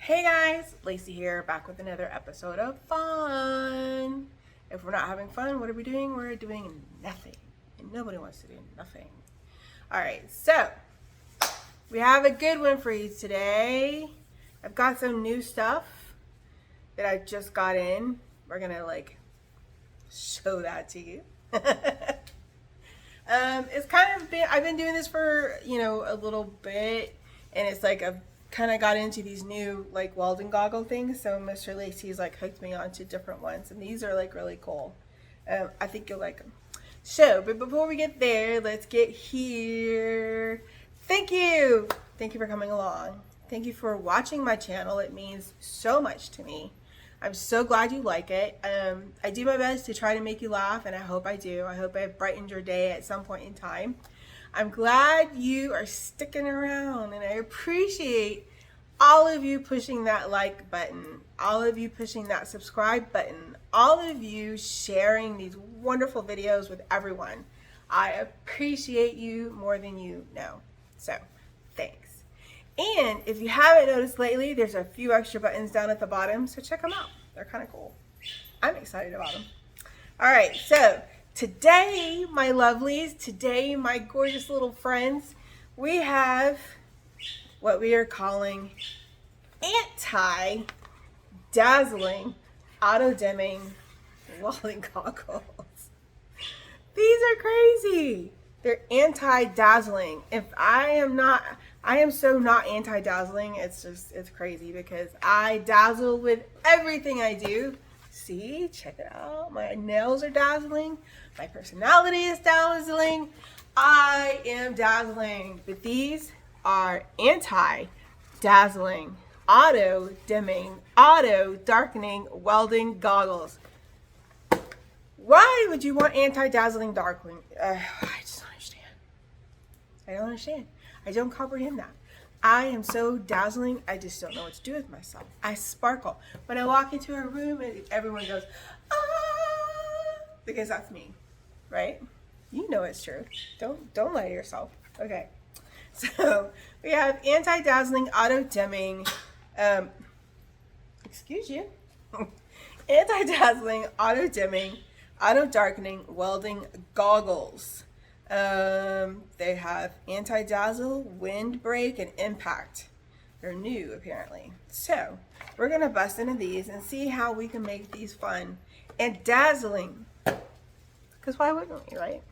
Hey guys, Lacey here, back with another episode of fun. If we're not having fun, what are we doing? We're doing nothing. And nobody wants to do nothing. Alright, so we have a good one for you today. I've got some new stuff that I just got in. We're gonna show that to you. It's kind of been, I've been doing this for, a little bit, and it's like I've kind of got into these new welding goggle things. So Mr. Lacey's hooked me onto different ones, and these are really cool. I think you'll like them. So, but before we get there, let's get here. Thank you. Thank you for coming along. Thank you for watching my channel. It means so much to me. I'm so glad you like it. I do my best to try to make you laugh, and I hope I do. I hope I've brightened your day at some point in time. I'm glad you are sticking around, and I appreciate all of you pushing that like button, all of you pushing that subscribe button, all of you sharing these wonderful videos with everyone. I appreciate you more than you know. So, thanks. And if you haven't noticed lately, there's a few extra buttons down at the bottom, so check them out. They're kind of cool. I'm excited about them. All right, so today, my lovelies, today, my gorgeous little friends, we have what we are calling anti-dazzling auto-dimming welding goggles. These are crazy. They're anti-dazzling. I am so not anti-dazzling. It's crazy because I dazzle with everything I do. See, check it out. My nails are dazzling. My personality is dazzling. I am dazzling. But these are anti-dazzling, auto-dimming, auto-darkening welding goggles. Why would you want anti-dazzling darkening? I just don't understand. I don't understand. I don't comprehend that. I am so dazzling, I just don't know what to do with myself. I sparkle. When I walk into a room, everyone goes, ah, because that's me, right? You know it's true. Don't lie to yourself. Okay. So we have anti-dazzling, auto-dimming, excuse you, anti-dazzling, auto-dimming, auto-darkening welding goggles. They have anti-dazzle, windbreak, and impact. They're new, apparently. So we're going to bust into these and see how we can make these fun and dazzling. Because why wouldn't we, right?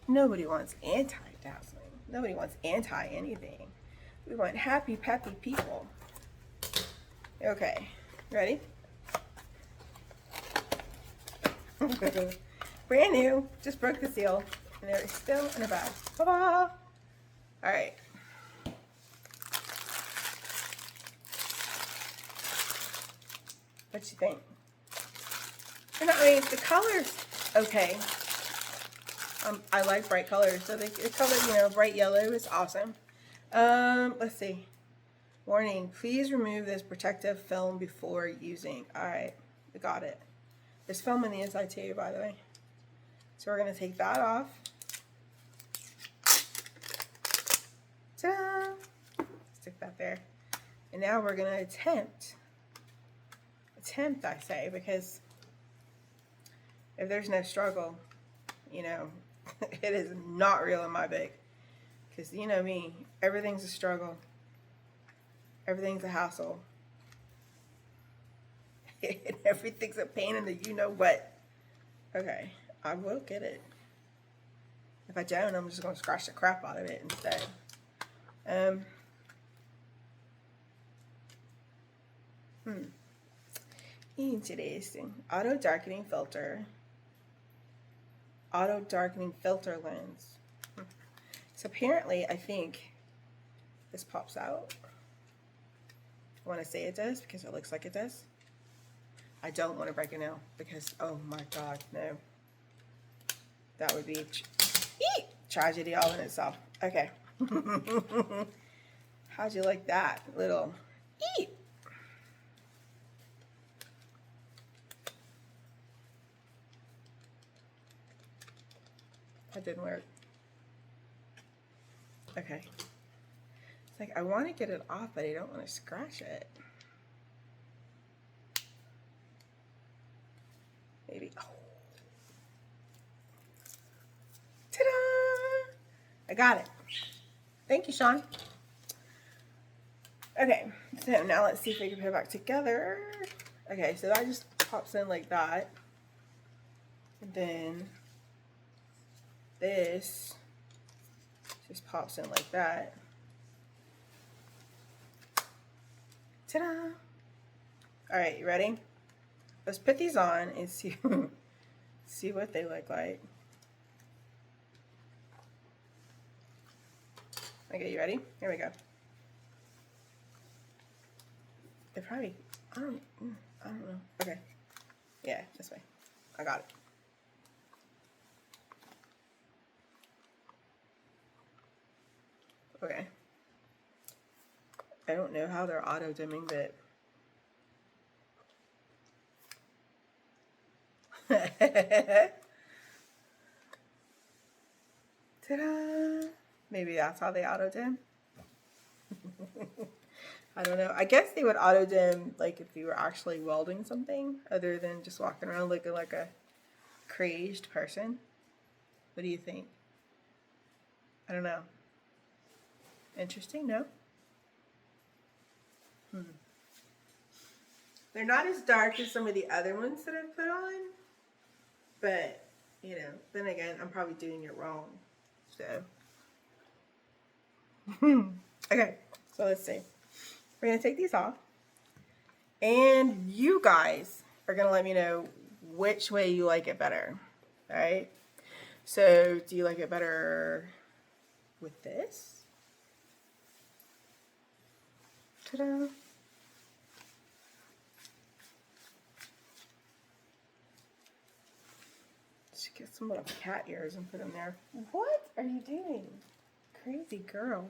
Nobody wants anti-dazzling. Nobody wants anti-anything. We want happy, peppy people. Okay, ready? Brand new, just broke the seal, and they're still in a bag. Ta-da! All right. What you think? And I mean, the colors, okay. I like bright colors, so the color, bright yellow is awesome. Let's see. Warning, please remove this protective film before using. All right, we got it. There's film on the inside too, by the way. So we're gonna take that off. Ta-da! Stick that there. And now we're gonna attempt, I say, because if there's no struggle, it is not real in my book. Because you know me, everything's a struggle. Everything's a hassle. And everything's a pain in the you-know-what. Okay, I will get it. If I don't, I'm just going to scratch the crap out of it instead. Interesting. Auto-darkening filter. Auto-darkening filter lens. So apparently, I think this pops out. I want to say it does because it looks like it does. I don't want to break a nail because, oh my God, no. That would be tragedy all in itself. Okay. How'd you like that little That didn't work. Okay. It's like I want to get it off, but I don't want to scratch it. Maybe. Oh. Ta-da! I got it. Thank you, Sean. Okay, so now let's see if we can put it back together. Okay, so that just pops in like that. And then this just pops in like that. Ta-da! All right, you ready? Let's put these on and see see what they look like. Okay, you ready? Here we go. They're probably, I don't know. Okay. Yeah, this way. I got it. Okay. I don't know how they're auto dimming, but ta-da! Maybe that's how they auto dim. I don't know. I guess they would auto dim like if you were actually welding something other than just walking around looking like a crazed person. What do you think? I don't know. Interesting, no? They're not as dark as some of the other ones that I've put on, but, you know, then again, I'm probably doing it wrong, so. Okay, so let's see. We're going to take these off, and you guys are going to let me know which way you like it better, all right? So, do you like it better with this? Ta-da! Should get some little cat ears and put them there. What are you doing? Crazy girl.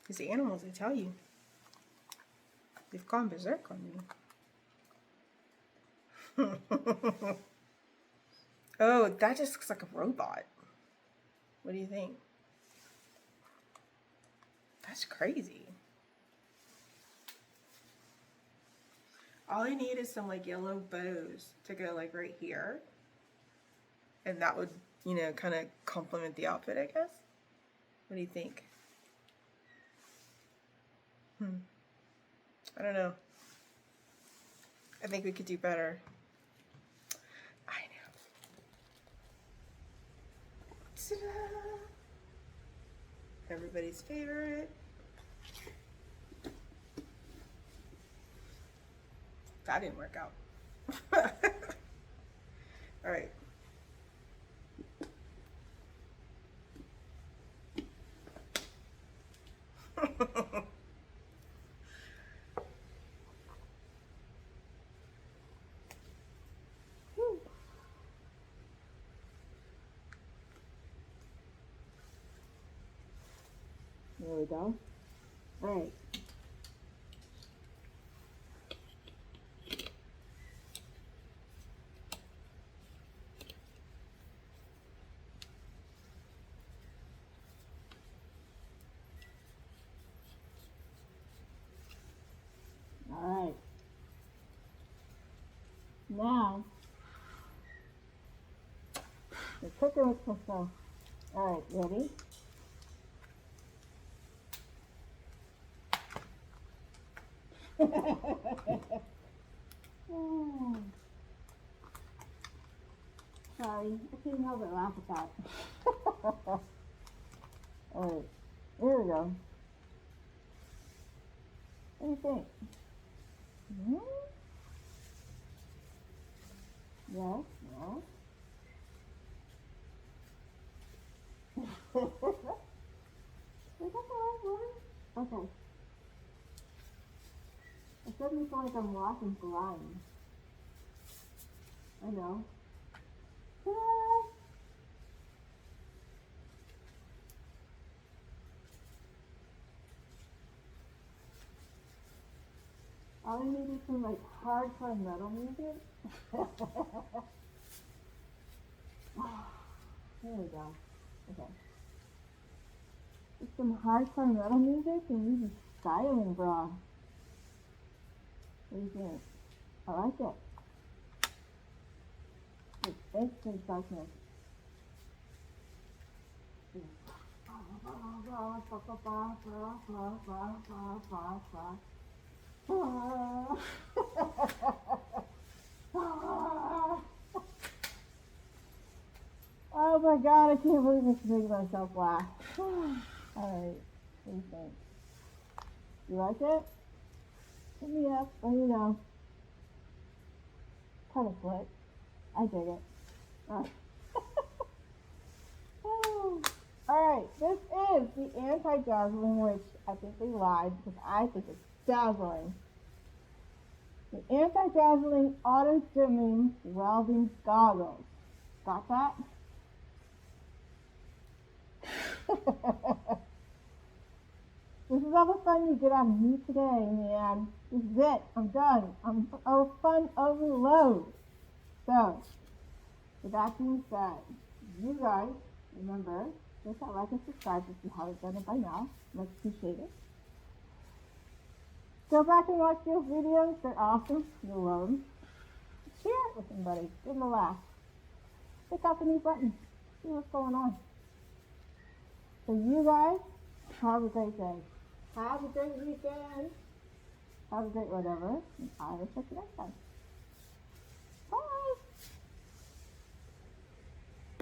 These animals, I tell you. They've gone berserk on me. Oh, that just looks like a robot. What do you think? That's crazy. All I need is some like yellow bows to go like right here. And that would, you know, kind of complement the outfit, I guess. What do you think? I don't know. I think we could do better. I know. Ta-da! Everybody's favorite. That didn't work out. All right. There we go. All right. All right. Now, the cooker with myself. All right, ready? Oh. Sorry, I couldn't help but laugh at that. Alright, here we go. What do you think? Hmm? Yes, yes. Is that the right one? Okay. I suddenly feel like I'm walking blind. I know. All I need is some like hardcore metal music. Here we go. Okay. some hardcore metal music and we just styling bra. What do you think? I like it. It's instant darkness. Oh my god, I can't believe this makes myself laugh. Alright, what do you think? You like it? Hit me up, let me know. Kind of slick. I dig it. Alright, this is the anti-dazzling, which I think they lied because I think it's dazzling. The anti-dazzling auto-dimming welding goggles. Got that? This is all the fun you get out of me today, man. This is it. I'm done. I'm fun overload. So, with that being said, you guys, remember, hit that like and subscribe if you haven't done it by now. Much appreciated. Go back and watch those videos. They're awesome. You'll love them. Share it with somebody. Give them a laugh. Check out the new button. See what's going on. So you guys, have a great day. Have a great weekend. Have a great whatever. And I will check you next time. Bye.